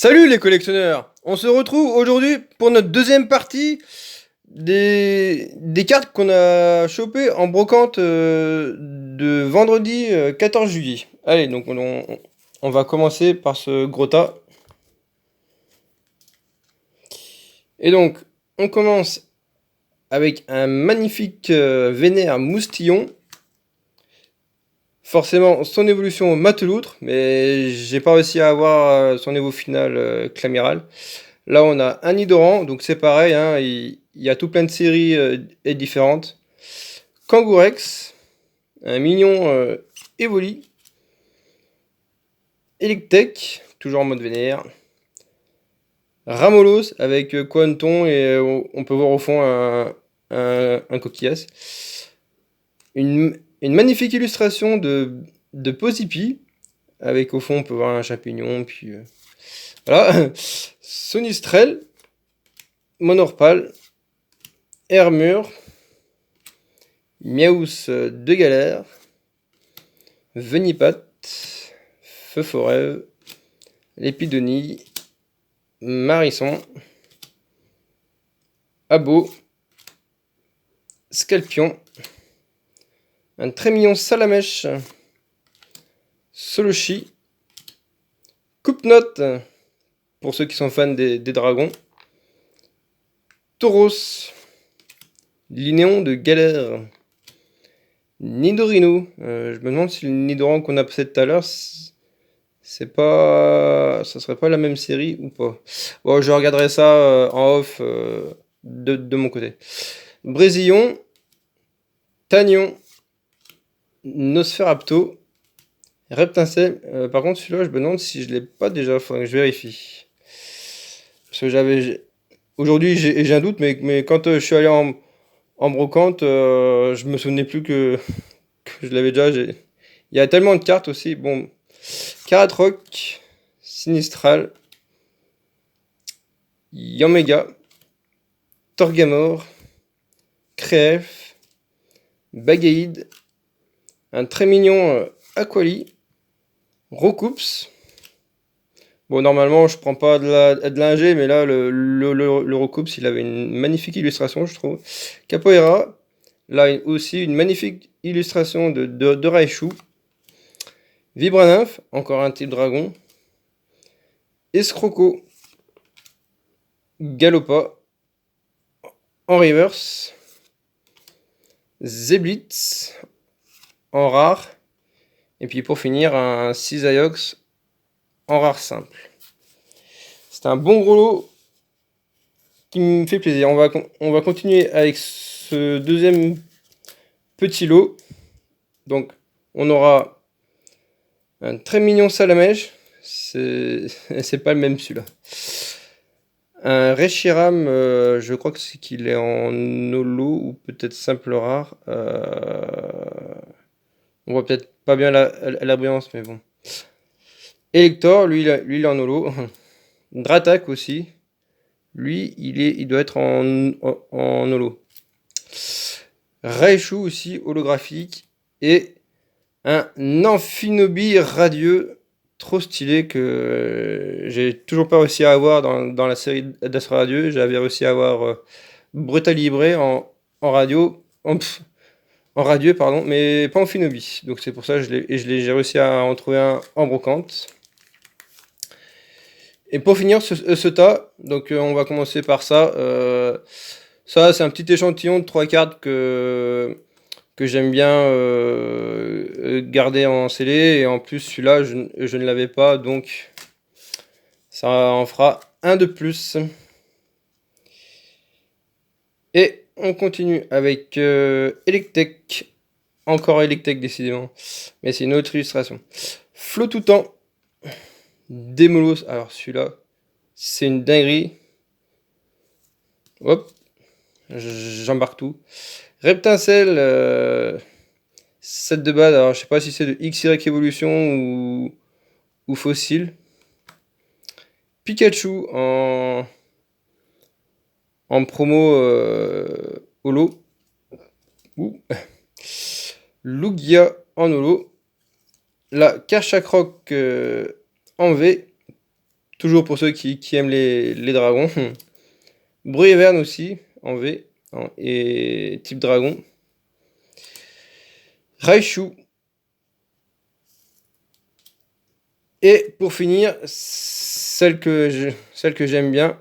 Salut les collectionneurs! On se retrouve aujourd'hui pour notre deuxième partie des cartes qu'on a chopées en brocante de vendredi 14 juillet. Allez, donc on va commencer par ce gros tas. Et donc, on commence avec un magnifique Vénère Moustillon. Forcément, son évolution Mateloutre, mais j'ai pas réussi à avoir son évo final Clamiral. Là, on a un Nidoran, donc c'est pareil, hein, il y a tout plein de séries et différentes. Kangourex, un mignon Evoli. Electek, toujours en mode vénère. Ramolos avec Quanton et on peut voir au fond un coquillas. Une magnifique illustration de Posipi, avec au fond on peut voir un champignon, puis voilà. Sonistrel, Monorpal, Hermure, Miaous de Galère, Venipat, Feu Forêt, Lépidonie, Marisson, Abo, Scalpion, un très mignon Salamèche, Solochi, Coupe-Note, pour ceux qui sont fans des dragons, Tauros, Linéon de Galère, Nidorino. Je me demande si le Nidoran qu'on a passé tout à l'heure, ça serait pas la même série ou pas. Bon, je regarderai ça en off de mon côté. Brésillon, Tagnon, Nosferapto, Reptincelle. Par contre, celui-là, je me demande si je l'ai pas déjà. Faudrait que je vérifie. Parce que aujourd'hui, j'ai un doute, mais quand je suis allé en brocante, je me souvenais plus que je l'avais déjà. Il y a tellement de cartes aussi. Bon, Karatroc, Sinistral, Yamega, Torgamor, Créef, Bagaïd, un très mignon Aquali, Rocoups. Bon, normalement, je prends pas de l'ingé, mais là, le Rocoups, il avait une magnifique illustration, je trouve. Capoeira, là aussi, une magnifique illustration de Raichu. Vibranymph, encore un type dragon. Escroco, Galopa, en reverse. Zeblitz, en rare. Et puis pour finir, un Cisaiox en rare simple. C'est un bon gros lot qui me fait plaisir. On va continuer avec ce deuxième petit lot. Donc, on aura un très mignon Salamèche. C'est pas le même celui-là. Un Reshiram, je crois qu'il est en holo ou peut-être simple rare. On voit peut-être pas bien la brillance, mais bon. Elector, lui il est en holo. Dratak aussi. Lui, il doit être en holo. Raichu aussi, holographique. Et un Amphinobi radieux, trop stylé, que j'ai toujours pas réussi à avoir dans la série d'Astro Radieux. J'avais réussi à avoir Brutalibré en radio. En radieux, pardon, mais pas en Amphinobi. Donc c'est pour ça que j'ai réussi à en trouver un en brocante. Et pour finir ce tas, donc on va commencer par ça. Ça, c'est un petit échantillon de 3 cartes que j'aime bien garder en scellé. Et en plus, celui-là, je ne l'avais pas, donc ça en fera un de plus. Et on continue avec Electek. Encore Electek, décidément. Mais c'est une autre illustration. Flotoutan. Démolos, alors celui-là, c'est une dinguerie. Hop, j'embarque tout. Reptincelle, 7 de base, alors je sais pas si c'est de XY Evolution ou Fossile. Pikachu en promo holo. Lugia en holo. La Karchakroc en V. Toujours pour ceux qui aiment les dragons. Bruyaverne aussi, en V, et type dragon. Raichu. Et pour finir, celle que j'aime bien,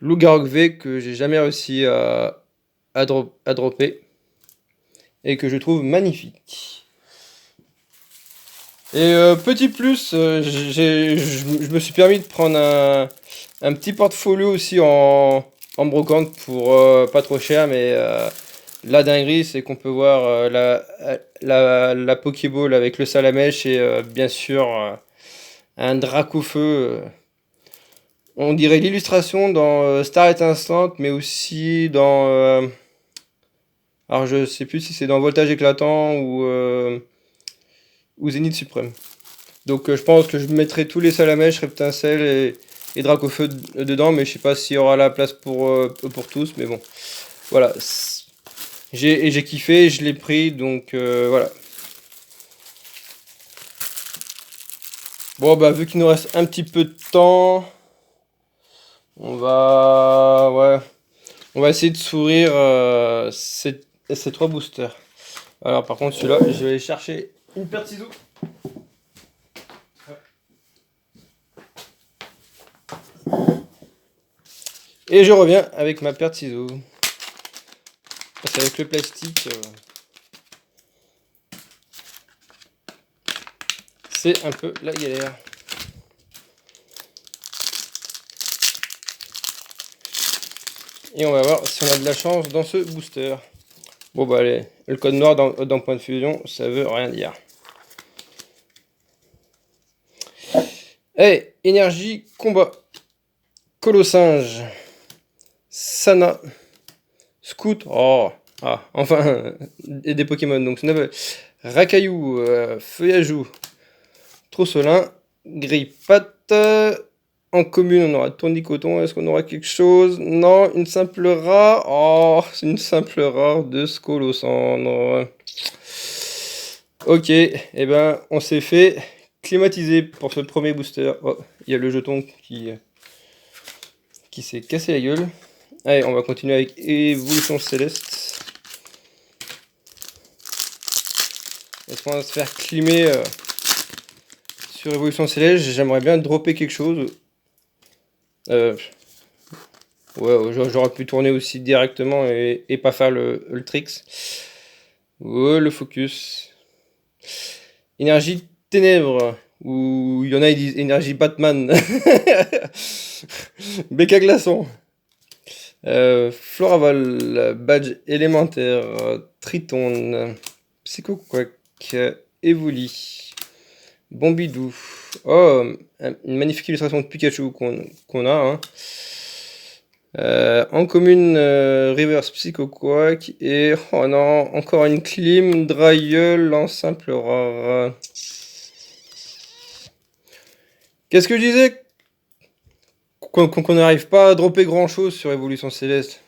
Loup-Garou V, que j'ai jamais réussi à dropper. Et que je trouve magnifique. Et petit plus, je me suis permis de prendre un petit portfolio aussi en brocante pour pas trop cher, mais la dinguerie, c'est qu'on peut voir la Pokéball avec le Salamèche et bien sûr un Dracofeu. On dirait l'illustration dans Star Étincelante, mais aussi dans. Alors je sais plus si c'est dans Voltage Éclatant ou Zénith Suprême. Donc je pense que je mettrai tous les Salamèche, Reptincelle et Dracofeu dedans, mais je sais pas s'il y aura la place pour tous, mais bon. Voilà. J'ai kiffé, je l'ai pris, donc voilà. Bon bah vu qu'il nous reste un petit peu de temps, on va essayer de sourire ces 3 boosters. Alors par contre celui-là, je vais aller chercher une paire de ciseaux. Et je reviens avec ma paire de ciseaux. Parce qu'avec le plastique, c'est un peu la galère. Et on va voir si on a de la chance dans ce booster. Bon bah allez, le code noir dans point de fusion, ça veut rien dire. Hey, énergie, combat. Colossinge. Sana. Scout. Oh. Ah, enfin, des Pokémon. Donc, Rakaillou, Feuillajou, Trossolin, Grille-Patte. En commune, on aura Tournicoton. Est-ce qu'on aura quelque chose? Non, une simple rare. Oh, c'est une simple rare de Scolosandre. Ok, et ben, on s'est fait climatiser pour ce premier booster. Oh, il y a le jeton qui s'est cassé la gueule. Allez, on va continuer avec Évolution Céleste. Est-ce qu'on va se faire climer sur Évolution Céleste? J'aimerais bien dropper quelque chose. Ouais, j'aurais pu tourner aussi directement et pas faire le tricks. Ouais, le focus. Énergie ténèbres. Ou il y en a, ils disent énergie Batman. Béca glaçon. Floraval, badge élémentaire, Triton, Psychoquack, Evoli, Bombidou. Oh, une magnifique illustration de Pikachu qu'on a. Hein. En commune, Reverse Psychoquack. Et oh non, encore une Clim, Dryel en simple rare. Qu'est-ce que je disais? Qu'on n'arrive pas à dropper grand chose sur Évolution Céleste.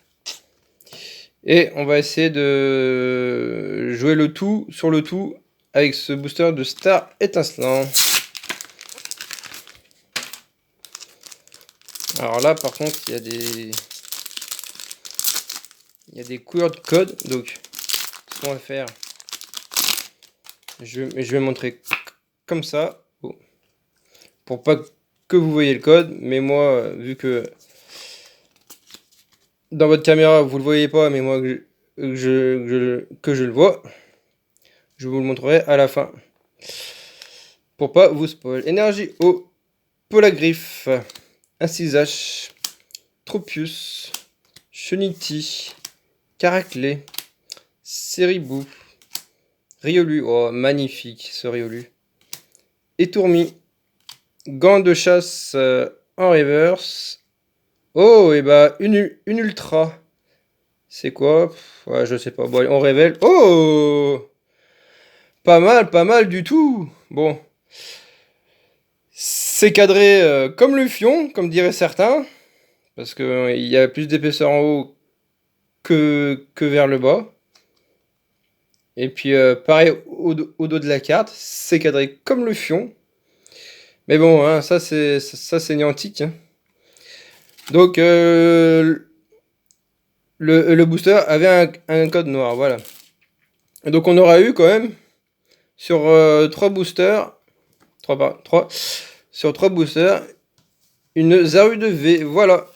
Et on va essayer de jouer le tout sur le tout avec ce booster de Star Étincelant. Alors là par contre il y a des couleurs de code, donc ce qu'on va faire, je vais montrer comme ça, pour pas que vous voyez le code, mais moi vu que dans votre caméra vous le voyez pas, mais moi que je le vois, je vous le montrerai à la fin pour pas vous spoil. Énergie eau, Polagriffe, Incisage, Tropius, Cheniti, Caraclé, Ceribou, Riolu, oh magnifique ce Riolu, Étourmi, Gant de chasse en reverse. Oh, et bah une ultra. C'est quoi? Ouais, je sais pas. Bon, allez, on révèle. Oh, pas mal du tout. Bon, c'est cadré comme le fion, comme diraient certains, parce que il y a plus d'épaisseur en haut que vers le bas. Et puis pareil au dos de la carte, c'est cadré comme le fion. Mais bon, hein, ça c'est niantique, hein. Donc le booster avait un code noir, voilà. Et donc on aura eu quand même sur 3 boosters, 3 sur 3 boosters, une Zaru de V, voilà.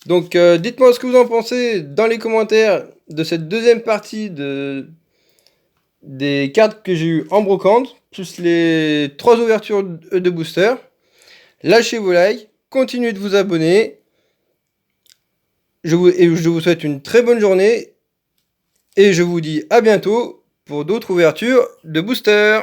Donc dites-moi ce que vous en pensez dans les commentaires de cette deuxième partie des cartes que j'ai eues en brocante, plus les 3 ouvertures de booster. Lâchez vos likes, continuez de vous abonner. Je vous souhaite une très bonne journée et je vous dis à bientôt pour d'autres ouvertures de booster.